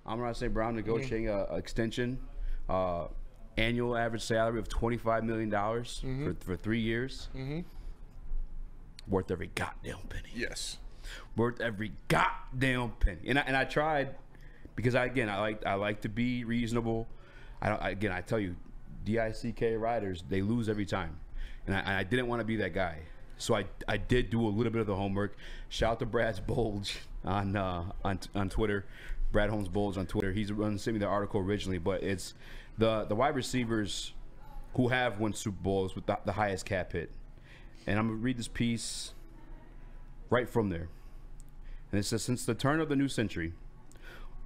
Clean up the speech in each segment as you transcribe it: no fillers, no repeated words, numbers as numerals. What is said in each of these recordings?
Amon-Ra St. Brown negotiating an extension, annual average salary of $25 million for 3 years. Worth every goddamn penny. Yes. Worth every goddamn penny. And I tried, because I like to be reasonable. I tell you, DICK riders, they lose every time, and I didn't want to be that guy. So I did do a little bit of the homework. Shout out to Brad's Bulge on Twitter. Brad Holmes Bulge on Twitter. He's sent me the article originally, but it's the wide receivers who have won Super Bowls with the highest cap hit. And I'm going to read this piece right from there. And it says, since the turn of the new century,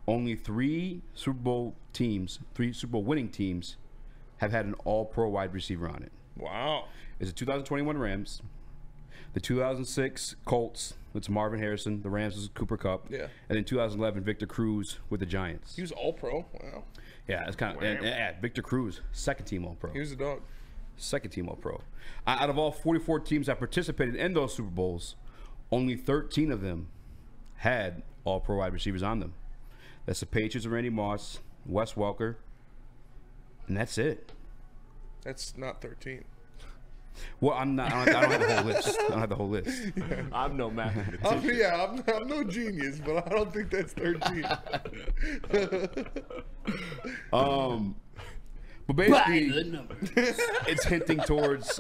only 3 Super Bowl winning teams have had an all-pro wide receiver on it. Wow. It's the 2021 Rams, the 2006 Colts, it's Marvin Harrison, the Rams was Cooper Kupp, yeah, and then 2011 Victor Cruz with the Giants. He was all-pro. Wow. Yeah, it's kind of Victor Cruz, second team all-pro. He was a dog. Second team all-pro. Out of all 44 teams that participated in those Super Bowls, only 13 of them had all-pro wide receivers on them. That's the Patriots of Randy Moss, Wes Welker, and that's it. That's not 13. Well, I'm not. I don't have the whole list. I don't have the whole list. Yeah. I'm no mathematician. I'm no genius, but I don't think that's 13. But basically, it's hinting towards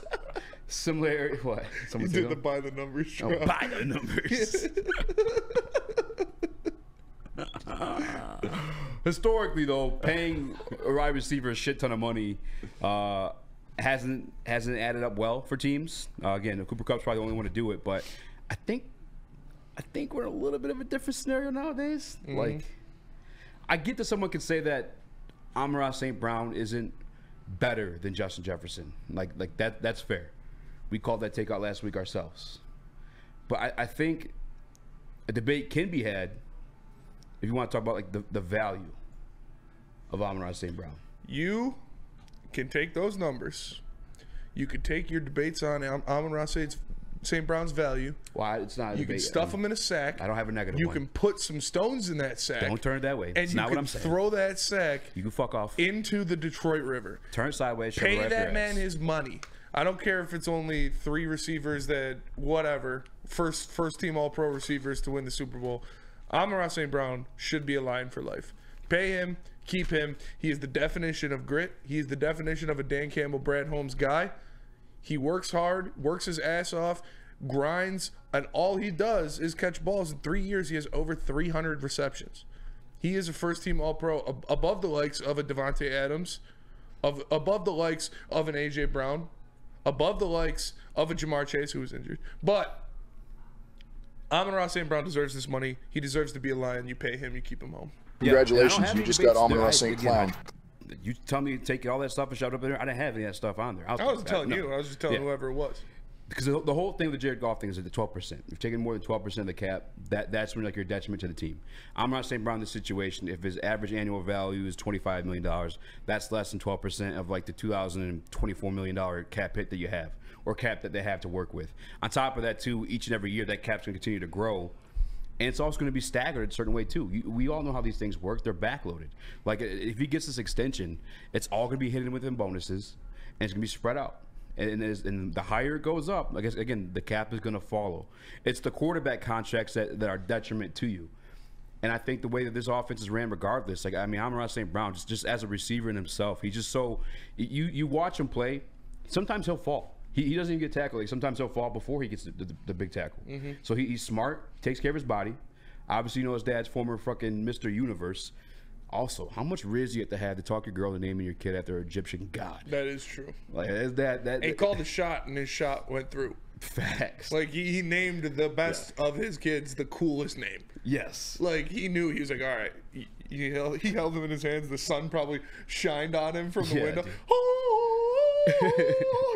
similarity. What? You did the by the numbers. Oh, by the numbers. Historically, though, paying a wide receiver a shit ton of money hasn't added up well for teams. Again, Cooper Kupp's probably the only one to do it, but I think we're in a little bit of a different scenario nowadays. Like, I get that someone could say that Amon-Ra St. Brown isn't better than Justin Jefferson. Like that's fair. We called that takeout last week ourselves. But I think a debate can be had if you want to talk about like the value of Amon-Ra St. Brown. You can take those numbers. You could take your debates on Amon-Ra St. Brown's value. Why? It's not a You debate. can stuff them in a sack. I don't have a negative You one. can put some stones in that sack. Don't turn it that way. And It's you not can what I'm saying. throw that sack You can fuck off. into the Detroit River. Turn it sideways. Shove it Pay right up that your man ass. his money. I don't care if it's only 3 receivers that whatever first team all pro receivers to win the Super Bowl. Amon-Ra St. Brown should be a Lion for life. Pay him, keep him. He is the definition of grit. He is the definition of a Dan Campbell, Brad Holmes guy. He works hard, works his ass off, grinds, and all he does is catch balls. In 3 years, he has over 300 receptions. He is a first team all pro, above the likes of a Devontae Adams, above the likes of an A.J. Brown, above the likes of a Jamar Chase, who was injured. But Amon-Ra St. Brown deserves this money. He deserves to be a Lion. You pay him, you keep him home. Congratulations, you just got Amon-Ra St. Clown. You tell me to take all that stuff and shove it up in there. I didn't have any of that stuff on there. I wasn't telling you. I was just telling whoever it was. Because the whole thing with the Jared Goff thing is at the 12%. If you're taking more than 12% of the cap, that's when like you're a detriment to the team. Amon-Ra St. Brown in this situation, if his average annual value is $25 million, that's less than 12% of like the $2,024 million cap hit that you have, or cap that they have to work with. On top of that, too, each and every year that cap's going to continue to grow. And it's also going to be staggered a certain way, too. We all know how these things work. They're backloaded. Like, if he gets this extension, it's all going to be hidden within bonuses, and it's going to be spread out. And the higher it goes up, I guess, again, the cap is going to follow. It's the quarterback contracts that are detriment to you. And I think the way that this offense is ran regardless, like, I mean, Amon-Ra St. Brown, just as a receiver in himself, he's just so – you watch him play, sometimes he'll fall. He doesn't even get tackled. Like, sometimes he'll fall before he gets the big tackle. So he's smart, takes care of his body. Obviously, you know his dad's former fucking Mr. Universe. Also, how much riz you have to talk your girl into naming your kid after an Egyptian god? That is true. Like, that he called a shot, and his shot went through. Facts. Like, he named the best of his kids the coolest name. Yes. Like, he knew. He was like, all right. He held them in his hands. The sun probably shined on him from the window. Oh,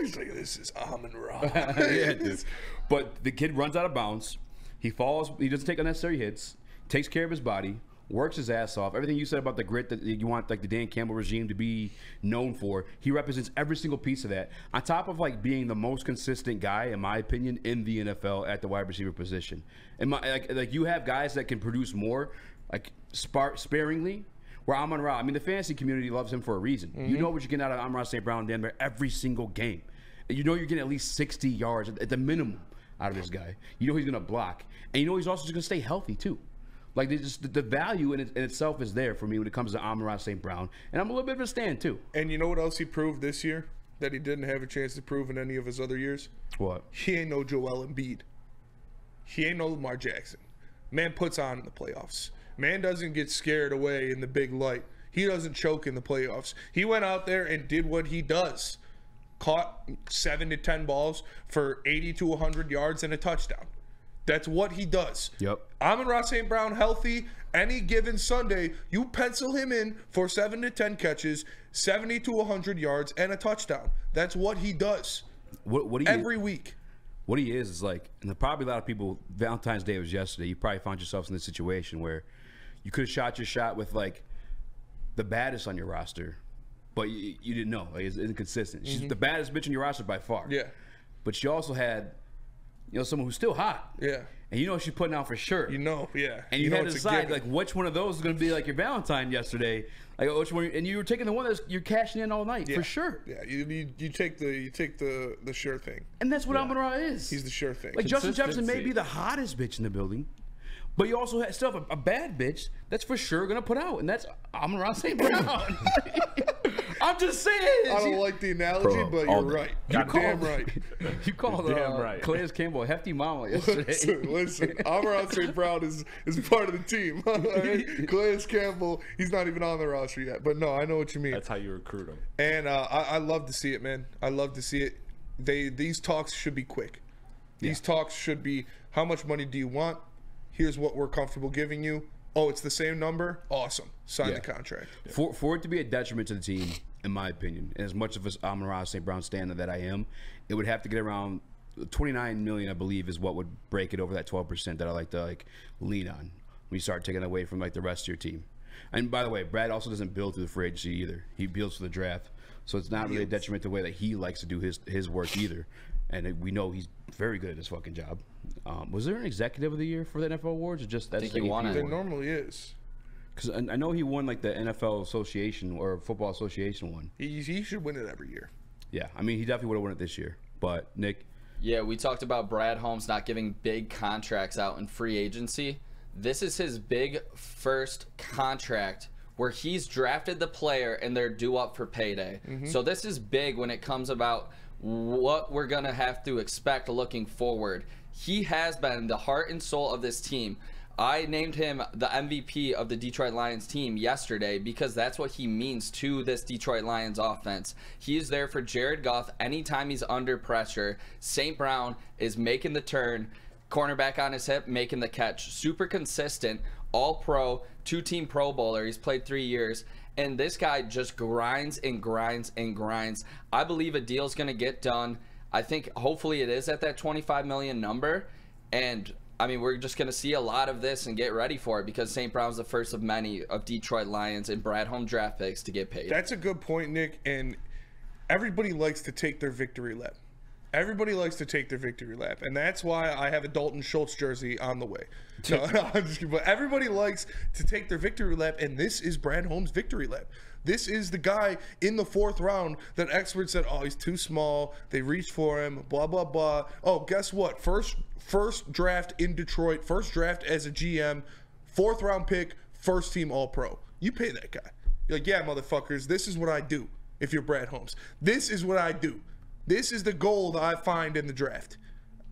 he's like, this is Amon-Ra. Yeah, dude. But the kid runs out of bounds. He falls. He doesn't take unnecessary hits. Takes care of his body. Works his ass off. Everything you said about the grit that you want, like the Dan Campbell regime, to be known for, he represents every single piece of that. On top of like being the most consistent guy, in my opinion, in the NFL at the wide receiver position. And like you have guys that can produce more, like sparingly, Where Amon-Ra, I mean, the fantasy community loves him for a reason. You know what you're getting out of Amon-Ra St. Brown damn near every single game. And you know you're getting at least 60 yards at the minimum out of this guy. You know he's going to block. And you know he's also just going to stay healthy, too. Like, the value in itself is there for me when it comes to Amon-Ra St. Brown. And I'm a little bit of a stand, too. And you know what else he proved this year that he didn't have a chance to prove in any of his other years? What? He ain't no Joel Embiid. He ain't no Lamar Jackson. Man puts on in the playoffs. Man doesn't get scared away in the big light. He doesn't choke in the playoffs. He went out there and did what he does. Caught 7 to 10 balls for 80 to 100 yards and a touchdown. That's what he does. Yep. Amon-Ra St. Brown healthy any given Sunday, you pencil him in for 7 to 10 catches, 70 to 100 yards, and a touchdown. That's what he does. Every week. What he is like, and probably a lot of people, Valentine's Day was yesterday, you probably found yourselves in this situation where you could have shot your shot with, like, the baddest on your roster, but you didn't know. Like, it's inconsistent. She's the baddest bitch on your roster by far. Yeah. But she also had, someone who's still hot. Yeah. And you know she's putting out for sure. Yeah. And you had to decide, like, which one of those is going to be, like, your Valentine yesterday. Like, which one, and you were taking the one that you're cashing in all night, for sure. Yeah, you take the sure thing. And that's what Amon-Ra is. He's the sure thing. Like, Justin Jefferson may be the hottest bitch in the building, but you also still have a bad bitch that's for sure going to put out, and that's Amon-Ra St. Brown. I'm just saying. I don't like the analogy, but you're right. You're damn right. You called Calais Campbell a hefty mama yesterday. Listen, Amon-Ra St. Brown is part of the team. Calais Campbell, he's not even on the roster yet. But no, I know what you mean. That's how you recruit him. And I love to see it, man. I love to see it. These talks should be quick. These talks should be, how much money do you want? Here's what we're comfortable giving you. Oh, it's the same number? Awesome. Sign the contract. For it to be a detriment to the team, in my opinion, and as much of an Amon-Ra St. Brown stand that I am, it would have to get around $29 million, I believe, is what would break it over that 12% that I like to lean on when you start taking away from the rest of your team. And by the way, Brad also doesn't build through the free agency either. He builds for the draft. So it's not really a detriment to the way that he likes to do his work either. And we know he's very good at his fucking job. Was there an executive of the year for the NFL awards, or just that's I think he won it? There normally is. Because I know he won the NFL Association or Football Association one. He should win it every year. Yeah, I mean he definitely would have won it this year. But Nick, yeah, we talked about Brad Holmes not giving big contracts out in free agency. This is his big first contract where he's drafted the player and they're due up for payday. So this is big when it comes about what we're going to have to expect looking forward. He has been the heart and soul of this team. I named him the MVP of the Detroit Lions team yesterday because that's what he means to this Detroit Lions offense. He is there for Jared Goff anytime he's under pressure. St. Brown is making the turn, cornerback on his hip, making the catch. Super consistent, all-pro, two-team Pro Bowler. He's played 3 years. And this guy just grinds and grinds and grinds. I believe a deal's going to get done. I think hopefully it is at that $25 million number. And I mean, we're just going to see a lot of this and get ready for it because St. Brown's the first of many of Detroit Lions and Brad Holmes draft picks to get paid. That's a good point, Nick. And everybody likes to take their victory lap. Everybody likes to take their victory lap. And that's why I have a Dalton Schultz jersey on the way. No, I'm just kidding. But everybody likes to take their victory lap. And this is Brad Holmes' victory lap. This is the guy in the 4th round that experts said, oh, he's too small. They reached for him, blah, blah, blah. Oh, guess what? First draft in Detroit, first draft as a GM, 4th round pick, first team All-Pro. You pay that guy. You're like, yeah, motherfuckers, this is what I do if you're Brad Holmes. This is what I do. This is the gold I find in the draft.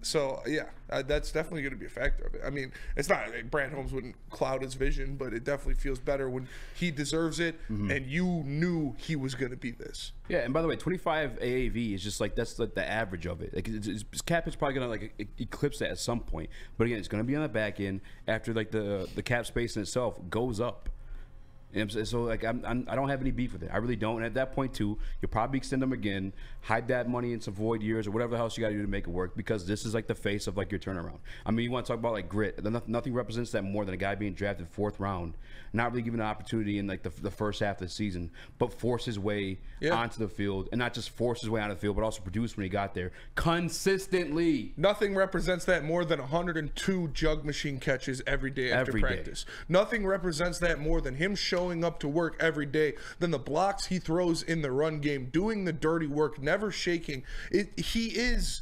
So, yeah, that's definitely going to be a factor of it. I mean, it's not Brad Holmes wouldn't cloud his vision, but it definitely feels better when he deserves it and you knew he was going to be this. Yeah, and by the way, 25 AAV is just that's the average of it. Like, his cap is probably going to eclipse that at some point. But again, it's going to be on the back end after the cap space in itself goes up. And so I don't have any beef with it. I really don't. And at that point too, you'll probably extend them again, hide that money in some void years or whatever else you got to do to make it work, because this is the face of your turnaround. I mean, you want to talk about grit. Nothing represents that more than a guy being drafted 4th round, not really given an opportunity in the first half of the season, but force his way onto the field, and not just force his way onto the field, but also produce when he got there consistently. Nothing represents that more than 102 jug machine catches every day after practice. Nothing represents that more than him showing showing up to work every day, then the blocks he throws in the run game, doing the dirty work, never shaking. He is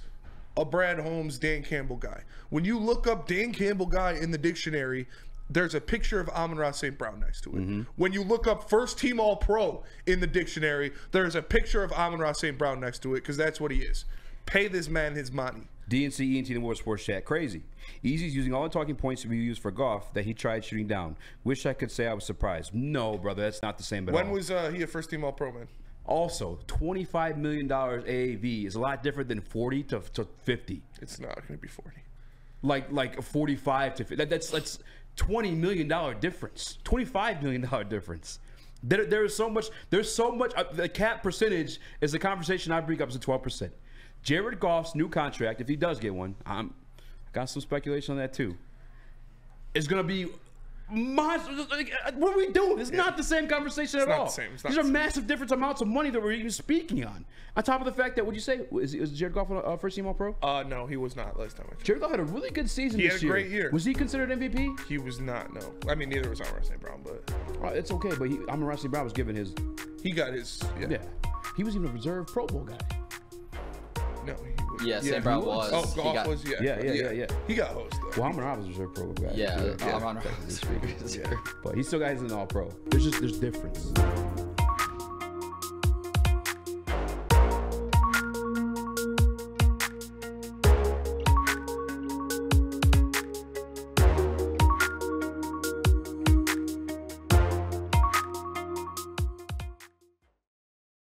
a Brad Holmes, Dan Campbell guy. When you look up Dan Campbell guy in the dictionary, there's a picture of Amon-Ra St. Brown next to it. When you look up first team All-Pro in the dictionary, there's a picture of Amon-Ra St. Brown next to it, because that's what he is. Pay this man his money. DNC, ENT, and World Sports Chat. Crazy. Easy's using all the talking points to be used for Goff that he tried shooting down. Wish I could say I was surprised. No, brother, that's not the same at all. When was he a first team All-Pro, man? Also, $25 million AAV is a lot different than 40 to 50. It's not going to be 40. Like 45 to 50. That's $20 million difference. $25 million difference. There's so much. The cap percentage is the conversation I bring up is 12%. Jared Goff's new contract, if he does get one, I got some speculation on that too, is going to be monster. What are we doing? It's not the same conversation at all. These are massive different amounts of money that we're even speaking on. On top of the fact that, would you say, is Jared Goff a first team All-Pro? No, he was not last time I checked. Jared Goff had a really good season this year. He had a great year. Was he considered MVP? He was not, no. I mean, neither was Amon-Ra St. Brown, but... It's okay, but Amon-Ra St. Brown was given his... He got his... Yeah. He was even a reserve Pro Bowl guy. No, he was. Yeah, St. Brown was. Oh, Goff was, yeah. He got host, though. Well, Amon-Ra was a reserve Pro Bowl guy. Yeah, Amon-Ra was. But he still got his an All-Pro. There's difference.